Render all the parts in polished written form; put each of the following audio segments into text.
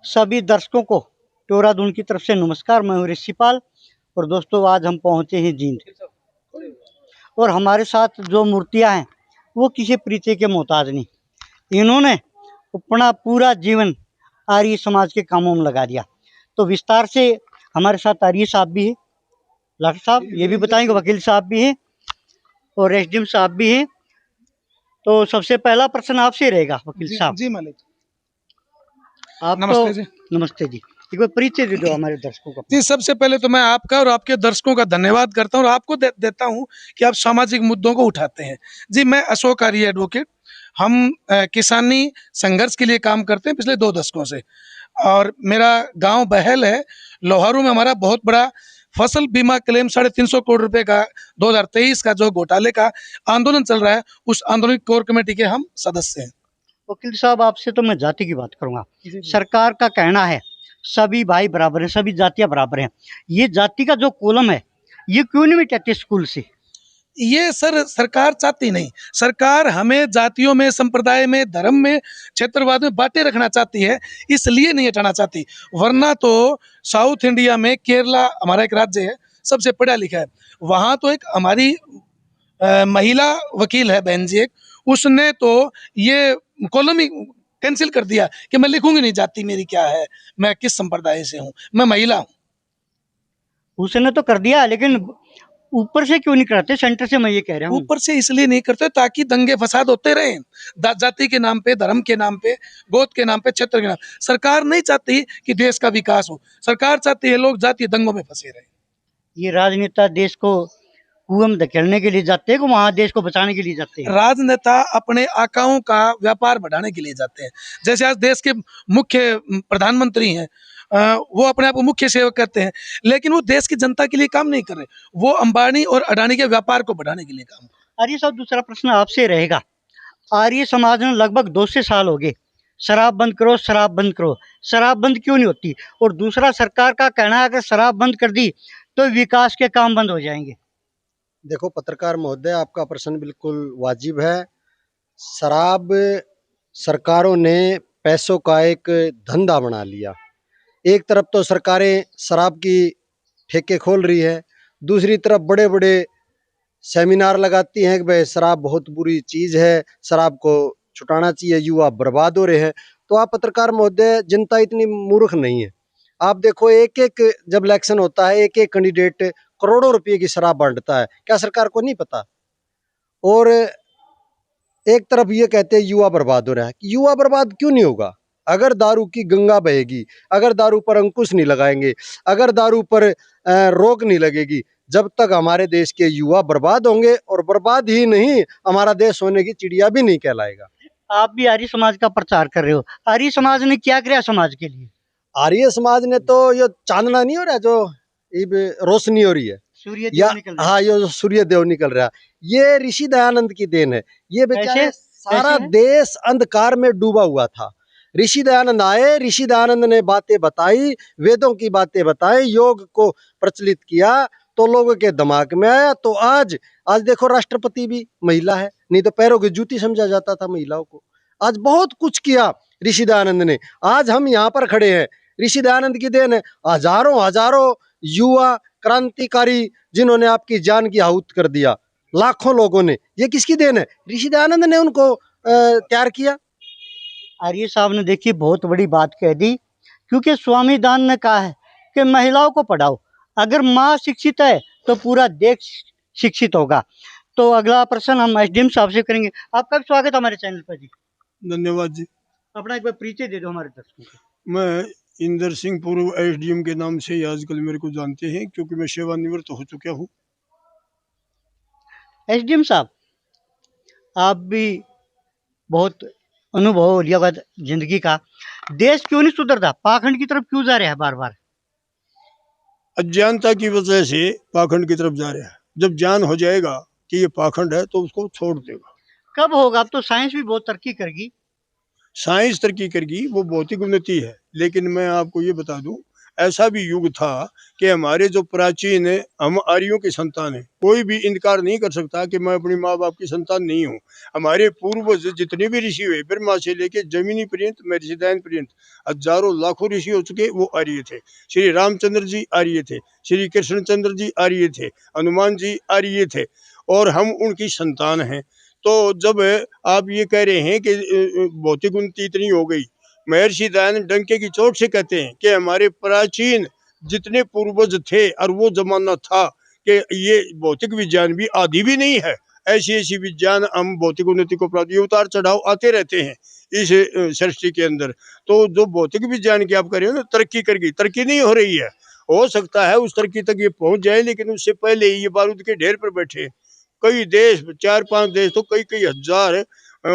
सभी दर्शकों को टोरादून की तरफ से नमस्कार। मैं हूँ ऋषिपाल और दोस्तों आज हम पहुँचे हैं जींद और हमारे साथ जो मूर्तियाँ हैं वो किसी परिचय के मोहताज नहीं। इन्होंने अपना पूरा जीवन आर्य समाज के कामों में लगा दिया। तो विस्तार से हमारे साथ आर्य साहब भी हैं, डॉक्टर साहब ये भी बताएंगे, वकील साहब भी हैं और एसडीएम साहब भी हैं। तो सबसे पहला प्रश्न आपसे रहेगा वकील साहब। जी मालिक, आप नमस्ते तो जी। नमस्ते जी, एक बार परिचय दे दो हमारे दर्शकों को। जी, सबसे पहले तो मैं आपका और आपके दर्शकों का धन्यवाद करता हूं और आपको देता हूं कि आप सामाजिक मुद्दों को उठाते हैं। जी, मैं अशोक आर्य एडवोकेट। हम किसानी संघर्ष के लिए काम करते हैं पिछले 2 दशकों से और मेरा गांव बहल है। लोहारू में हमारा बहुत बड़ा फसल बीमा क्लेम 350 करोड़ रुपए का 2023 का जो घोटाले का आंदोलन चल रहा है, उस आंदोलन कोर कमेटी के हम सदस्य हैं। वकील साहब आपसे तो मैं जाति की बात करूंगा। जी, जी। सरकार का कहना है सभी भाई बराबर हैं, सभी जातियां बराबर हैं। ये जाति का जो कॉलम है ये क्यों नहीं मिटाते स्कूल से? ये सर सरकार चाहती नहीं। सरकार हमें जातियों में, संप्रदाय में, धर्म में, क्षेत्रवाद में बांटे रखना चाहती है, इसलिए नहीं हटाना चाहती। वरना तो साउथ इंडिया में केरला हमारा एक राज्य है, सबसे पढ़ा लिखा है। वहाँ तो एक हमारी महिला वकील है बहन जी एक, उसने तो ये कॉलम ही कैंसिल कर दिया कि मैं लिखूंगी नहीं जाति मेरी क्या है, मैं किस संप्रदाय से हूँ, मैं महिला हूँ। उसने तो कर दिया लेकिन ऊपर से क्यों नहीं कराते? सेंटर से मैं ये कह रहा हूँ। ऊपर से इसलिए नहीं करते ताकि दंगे फसाद होते रहे, जाति के नाम पे, धर्म के नाम पे, गोद के नाम पे, क्षेत्र के नाम। सरकार नहीं चाहती कि देश का विकास हो, सरकार चाहती है लोग जातीय दंगों में फंसे रहे। ये राजनेता देश को कुएं में धकेलने के लिए जाते हैं कि वहां देश को बचाने के लिए जाते हैं? राजनेता अपने आकाओं का व्यापार बढ़ाने के लिए जाते हैं। जैसे आज देश के मुख्य प्रधानमंत्री हैं, वो अपने आप को मुख्य सेवक करते हैं, लेकिन वो देश की जनता के लिए काम नहीं कर रहे, वो अंबानी और अडानी के व्यापार को बढ़ाने के लिए काम कर रहे। आर्य साहब दूसरा प्रश्न आपसे रहेगा। आर्य समाज में लगभग 200 साल हो गए शराब बंद करो, शराब बंद करो। शराब बंद क्यों नहीं होती? और दूसरा सरकार का कहना है अगर शराब बंद कर दी तो विकास के काम बंद हो जाएंगे। देखो पत्रकार महोदय, आपका प्रश्न बिल्कुल वाजिब है। शराब सरकारों ने पैसों का एक धंधा बना लिया। एक तरफ तो सरकारें शराब की ठेके खोल रही है, दूसरी तरफ बड़े बड़े सेमिनार लगाती हैं कि भाई शराब बहुत बुरी चीज़ है, शराब को छुटाना चाहिए, युवा बर्बाद हो रहे हैं। तो आप पत्रकार महोदय, जनता इतनी मूर्ख नहीं है। आप देखो एक एक जब इलेक्शन होता है एक एक कैंडिडेट करोड़ों रुपए की शराब बांटता है, क्या सरकार को नहीं पता? और एक तरफ ये कहते हैं युवा बर्बाद हो रहा है। युवा बर्बाद क्यों नहीं होगा? अगर दारू की गंगा बहेगी, अगर दारू पर अंकुश नहीं लगाएंगे, अगर दारू पर रोक नहीं लगेगी, जब तक हमारे देश के युवा बर्बाद होंगे, और बर्बाद ही नहीं, हमारा देश सोने की चिड़िया भी नहीं कहलाएगा। आप भी आर्य समाज का प्रचार कर रहे हो। आर्य समाज ने क्या किया समाज के लिए? आर्य समाज ने तो ये चांदना नहीं हो रहा जो ये रोशनी हो रही है, सूर्य या देव निकल रहे हाँ ये जो सूर्य देव निकल रहा है, ये ऋषि दयानंद की देन है। ये बेचारे कैसे? सारा कैसे है? देश अंधकार में डूबा हुआ था। ऋषि दयानंद आए, ऋषि दयानंद ने बातें बताई, वेदों की बातें बताई, योग को प्रचलित किया, तो लोगों के दिमाग में आया। तो आज आज देखो राष्ट्रपति भी महिला है, नहीं तो पैरों की जूती समझा जाता था महिलाओं को। आज बहुत कुछ किया ऋषि दयानंद ने, आज हम यहाँ पर खड़े हैं, ऋषि दयानंद की देन है। हजारों हजारों युवा क्रांतिकारी जिन्होंने आपकी जान की आहुति कर दिया, लाखों लोगों ने, ये किसकी देन है? ऋषि दयानंद ने उनको तैयार किया। आर्य साहब ने देखिए बहुत बड़ी बात कह दी, क्योंकि स्वामी दान ने कहा है कि महिलाओं को पढ़ाओ। अगर माँ शिक्षित है तो पूरा देश शिक्षित होगा। तो अगला प्रश्न हम एसडीएम साहब से करेंगे। आपका भी स्वागत है हमारे चैनल पर जी। धन्यवाद जी। अपना एक बार परिचय दे दो हमारे दर्शकों को। मैं इंदर सिंह पूर्व एसडीएम के नाम से ही आजकल मेरे को जानते हैं, क्योंकि मैं सेवानिवृत्त हो चुका हूँ। एसडीएम साहब, आप भी बहुत अनुभव हो लिया होगा जिंदगी का। देश क्यों नहीं सुधरता? पाखंड की तरफ क्यों जा रहा है बार बार? अज्ञानता की वजह से पाखंड की तरफ जा रहा है। जब ज्ञान हो जाएगा कि ये पाखंड है तो उसको छोड़ देगा। कब होगा? अब तो साइंस भी बहुत तरक्की करेगी। साइंस तरक्की करेगी, वो भौतिक उन्नति है, लेकिन मैं आपको ये बता दूं, ऐसा भी युग था कि हमारे जो प्राचीन है, हम आर्यों की संतान है, कोई भी इनकार नहीं कर सकता कि मैं अपनी माँ बाप की संतान नहीं हूँ। हमारे पूर्वज जितने भी ऋषि हुए, ब्रह्मा से लेके जमीनी पर्यंत, महर्षि दयानंद पर्यंत, हजारों लाखों ऋषि हो चुके, वो आर्य थे। श्री रामचंद्र जी आर्य थे, श्री कृष्णचंद्र जी आर्य थे, हनुमान जी आर्य थे, और हम उनकी संतान हैं। तो जब आप ये कह रहे हैं कि भौतिक उन्नति इतनी हो गई, महर्षि दयानंद डंके की चोट से कहते हैं कि हमारे प्राचीन जितने पूर्वज थे, और वो जमाना था कि ये भौतिक विज्ञान भी आदि भी नहीं है, ऐसी ऐसी विज्ञान हम भौतिक उन्नति को प्राप्त, ये उतार चढ़ाव आते रहते हैं इस सृष्टि के अंदर। तो जो भौतिक विज्ञान की आप कर रहे हो ना, तरक्की कर गई, तरक्की नहीं हो रही है। हो सकता है उस तरक्की तक ये पहुंच जाए, लेकिन उससे पहले ये बारूद के ढेर पर बैठे कई देश, 4-5 देश, तो कई कई हजार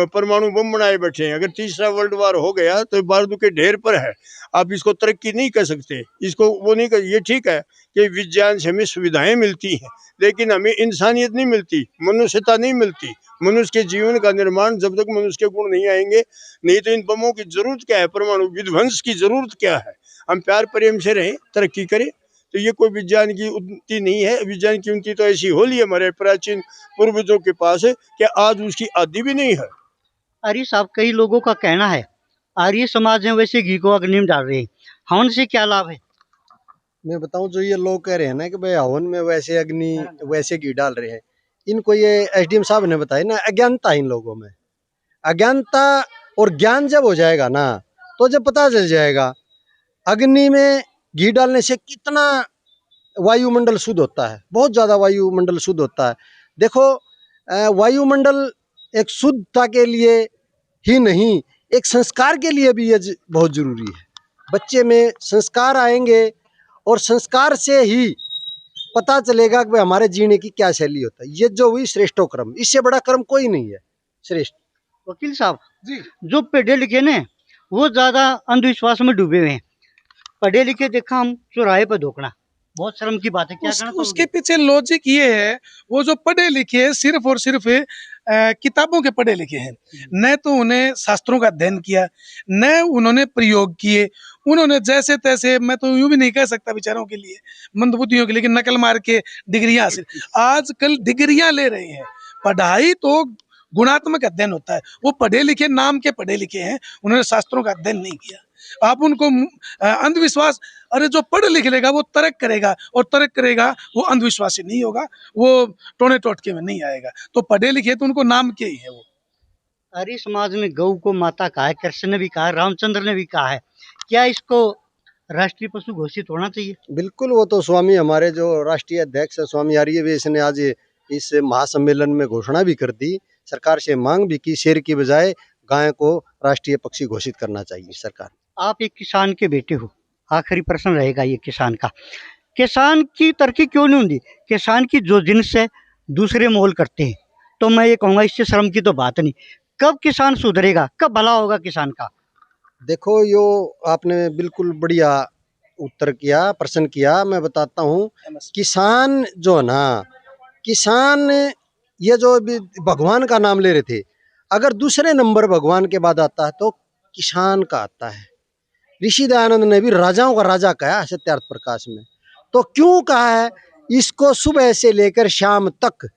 परमाणु बम बनाए बैठे हैं। अगर तीसरा वर्ल्ड वार हो गया तो बारूद के ढेर पर है। आप इसको तरक्की नहीं कर सकते, इसको वो नहीं कर। ये ठीक है कि विज्ञान से हमें सुविधाएं मिलती हैं, लेकिन हमें इंसानियत नहीं मिलती, मनुष्यता नहीं मिलती। मनुष्य के जीवन का निर्माण जब तक मनुष्य के गुण नहीं आएंगे, नहीं तो इन बमों की जरूरत क्या है, परमाणु विध्वंस की जरूरत क्या है। हम प्यार प्रेम से रहें, तरक्की करें, तो ये कोई विज्ञान की उन्नति नहीं है। विज्ञान की उन्नति तो ऐसी हो ली हमारे प्राचीन पूर्वजों के पास कि आज उसकी आदि भी नहीं है। आर्य साहब, कई लोगों का कहना है आर्य समाज में वैसे घी को अग्नि में डाल रहे हैं, हवन से क्या लाभ है? मैं बताऊं, जो ये लोग कह रहे हैं ना कि भाई हवन में वैसे अग्नि वैसे घी डाल रहे हैं, इनको ये एसडीएम साहब ने बताया ना, अज्ञानता इन लोगों में। अज्ञानता और ज्ञान जब हो जाएगा ना, तो जब पता चल जाएगा अग्नि में घी डालने से कितना वायुमंडल शुद्ध होता है, बहुत ज़्यादा वायुमंडल शुद्ध होता है। देखो, वायुमंडल एक शुद्धता के लिए ही नहीं, एक संस्कार के लिए भी ये बहुत जरूरी है। बच्चे में संस्कार आएंगे और संस्कार से ही पता चलेगा कि हमारे जीने की क्या शैली होता है। ये जो हुई श्रेष्ठो क्रम, इससे बड़ा क्रम कोई नहीं है श्रेष्ठ। वकील साहब जी, जो पढ़े लिखे ने वो ज्यादा अंधविश्वास में डूबे हुए हैं, पढ़े लिखे देखा हम चौराहे पर धोखना, बहुत शर्म की बात है। क्या कहना उसके चाहोगे? पीछे लॉजिक ये है, वो जो पढ़े लिखे सिर्फ और सिर्फ किताबों के पढ़े लिखे हैं, न तो उन्हें शास्त्रों का अध्ययन किया, न उन्होंने प्रयोग किए। उन्होंने जैसे तैसे, मैं तो यूं भी नहीं कह सकता बेचारों के लिए, मंदबुद्धियों के लिए, नकल मार के डिग्रियां हासिल, आजकल डिग्रियां ले रहे हैं। पढ़ाई तो गुणात्मक अध्ययन होता है, वो पढ़े लिखे नाम के पढ़े लिखे हैं, उन्होंने शास्त्रों का अध्ययन नहीं किया। आप उनको अंधविश्वास, अरे जो पढ़ लिख लेगा वो तरक करेगा, और तरक करेगा वो अंधविश्वासी नहीं होगा, वो टोने टोटके में नहीं आएगा। तो पढ़े लिखे तो उनको नाम के ही है वो। आर्य समाज में गौ को माता कहा है, कृष्ण ने भी कहा है, रामचंद्र ने भी कहा है, क्या इसको राष्ट्रीय पशु घोषित होना चाहिए? बिल्कुल, वो तो स्वामी हमारे जो राष्ट्रीय अध्यक्ष है स्वामी आर्यवेश ने आज इस महासम्मेलन में घोषणा भी कर दी। सरकार से मांग भी की, शेर की बजाय गाय को राष्ट्रीय पक्षी घोषित करना चाहिए सरकार। आप एक किसान के बेटे हो, आखिरी प्रश्न रहेगा ये किसान का, किसान की तरक्की क्यों नहीं होती? किसान की जो जिन्स है दूसरे मोल करते हैं, तो मैं ये कहूँगा इससे शर्म की तो बात नहीं। कब किसान सुधरेगा, कब भला होगा किसान का? देखो, यो आपने बिल्कुल बढ़िया उत्तर किया, प्रश्न किया। मैं बताता हूँ, किसान जो है ना, किसान ये जो अभी भगवान का नाम ले रहे थे, अगर दूसरे नंबर भगवान के बाद आता है तो किसान का आता है। ऋषि दयानंद ने भी राजाओं का राजा कहा सत्यार्थ प्रकाश में। तो क्यों कहा है? इसको सुबह से लेकर शाम तक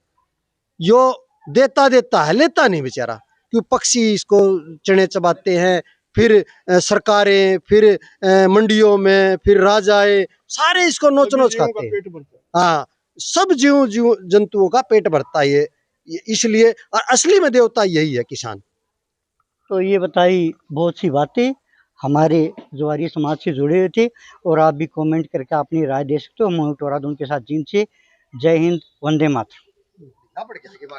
यो देता देता है, लेता नहीं बेचारा। क्यों? पक्षी इसको चने चबाते हैं, फिर सरकारें, फिर मंडियों में, फिर राजाएं, सारे इसको नोच नोच खाते हैं। हाँ, सब जीव जंतुओं का पेट भरता है ये इसलिए, और असली में देवता यही है किसान। तो ये बताई बहुत सी बातें हमारे जो आर्य समाज से जुड़े हुए थे, और आप भी कमेंट करके अपनी राय दे सकते हो। मोहित टोरादून के साथ जींद से, जय हिंद, वंदे मातरम।